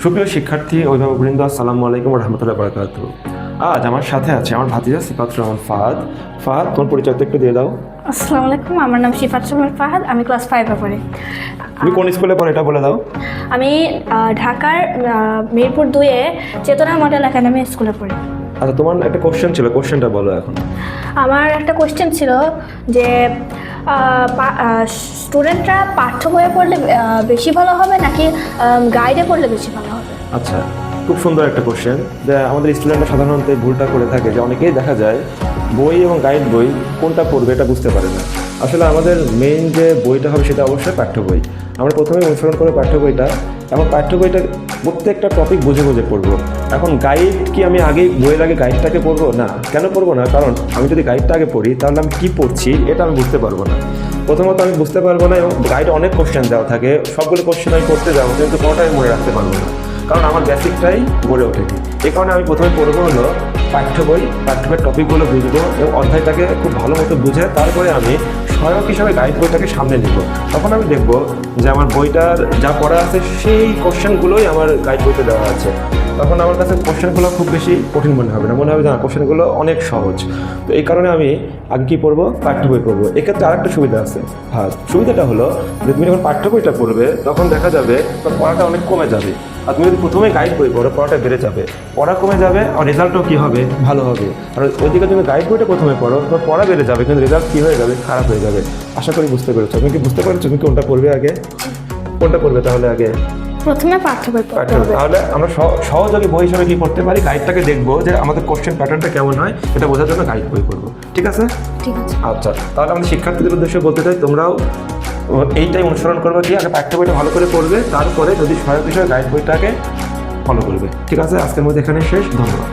সুপ্রিয় শিক্ষার্থী অভিভাবকবৃন্দ, আসসালামু আলাইকুম ওয়া রাহমাতুল্লাহি ওয়া বারাকাতুহু। আজ আমার সাথে আছে আমার ভাতিজা সিফাতুর রহমান ফাহাদ। ফাহাদ, তোমার পরিচয়টা একটু দিয়ে দাও। আসসালামু আলাইকুম, আমার নাম সিফাতুর রহমান ফাহাদ, আমি ক্লাস 5-এ পড়ি। তুমি কোন স্কুলে পড়ো এটা বলে দাও। আমি ঢাকার মিরপুর 2-এ চেতনা মডেল একাডেমি স্কুলে পড়ি। আচ্ছা, তোমার একটা কোশ্চেন ছিল, কোশ্চেনটা বলো এখন। আমার একটা কোশ্চেন ছিল যে স্টুডেন্টরা পাঠ্য বইয়ে পড়লে বেশি ভালো হবে নাকি গাইডে পড়লে বেশি ভালো হবে? আচ্ছা, খুব সুন্দর একটা কোশ্চেন। যে আমাদের স্টুডেন্টরা সাধারণত ভুলটা করে থাকে যে অনেকেই দেখা যায় বই এবং গাইড বই কোনটা পড়বে এটা বুঝতে পারে না। আসলে আমাদের মেইন যে বইটা হবে সেটা অবশ্যই পাঠ্য বই। আমরা প্রথমে অনুসরণ করে পাঠ্য বইটা, এবং পাঠ্য বইটা প্রত্যেকটা টপিক বুঝে বুঝে পড়বো। এখন গাইড কি আমি আগেই বইয়ের আগে গাইডটাকে পড়বো? না, কেন পড়বো না? কারণ আমি যদি গাইডটা আগে পড়ি তাহলে আমি কী পড়ছি এটা আমি বুঝতে পারবো না। প্রথমত আমি বুঝতে পারবো না, এবং গাইডে অনেক কোশ্চেন দেওয়া থাকে, সবগুলো কোশ্চেন আমি করতে যাবো কিন্তু কোনোটাই মনে রাখতে পারবো না, কারণ আমার বেসিকটাই গড়ে ওঠেনি। এই কারণে আমি প্রথমে পড়বো হলো পাঠ্য বইয়ের টপিকগুলো বুঝবো এবং অধ্যায়টাকে খুব ভালো মতো বুঝে তারপরে আমি সহায়ক হিসাবে গাইড বইটাকে সামনে নিব। তখন আমি দেখবো যে আমার বইটার যা পড়া আছে সেই কোশ্চেনগুলোই আমার গাইড বইতে দেওয়া আছে। তখন আমার কাছে কোশ্চেনগুলো খুব বেশি কঠিন মনে হবে না, মনে হবে যে না, কোশ্চেনগুলো অনেক সহজ। তো এই কারণে আমি আগে কী পড়বো? পাঠ্য বই পড়বো। এক্ষেত্রে আরেকটা সুবিধা আছে। হ্যাঁ, সুবিধাটা হলো যে তুমি যখন পাঠ্য বইটা পড়বে তখন দেখা যাবে তোমার পড়াটা অনেক কমে যাবে। আর তুমি যদি প্রথমে গাইড বই পড়ো পড়াটা বেড়ে যাবে, পড়া কমে যাবে আর রেজাল্টও কী হবে? ভালো হবে। আর ওইদিকে তুমি গাইড বইটা প্রথমে পড়ো, তোমার পড়া বেড়ে যাবে কিন্তু রেজাল্ট কী হয়ে যাবে? খারাপ হয়ে যাবে। আশা করি বুঝতে পেরেছো। তুমি কি বুঝতে পেরেছো তুমি কোনটা পড়বে আগে? কোনটা পড়বে তাহলে আগে? প্রথমে পাঠ্য বই পড়তে হবে। তাহলে আমরা সহযোগী বই হিসাবে কি করতে পারি? গাইডটাকে দেখবো যে আমাদের কোশ্চেন প্যাটার্নটা কেমন হয়, এটা বোঝার জন্য গাইড বই পড়বো। ঠিক আছে? ঠিক আছে। আচ্ছা, তাহলে আমাদের শিক্ষার্থীদের উদ্দেশ্যে বলতে চাই তোমরাও এইটাই অনুসরণ করবে কি আগে পাঠ্য বইটা ভালো করে পড়বে, তারপরে যদি সহায়ক হিসেবে গাইড বইটাকে ফলো করবে। ঠিক আছে, আজকের মধ্যে এখানে শেষ। ধন্যবাদ।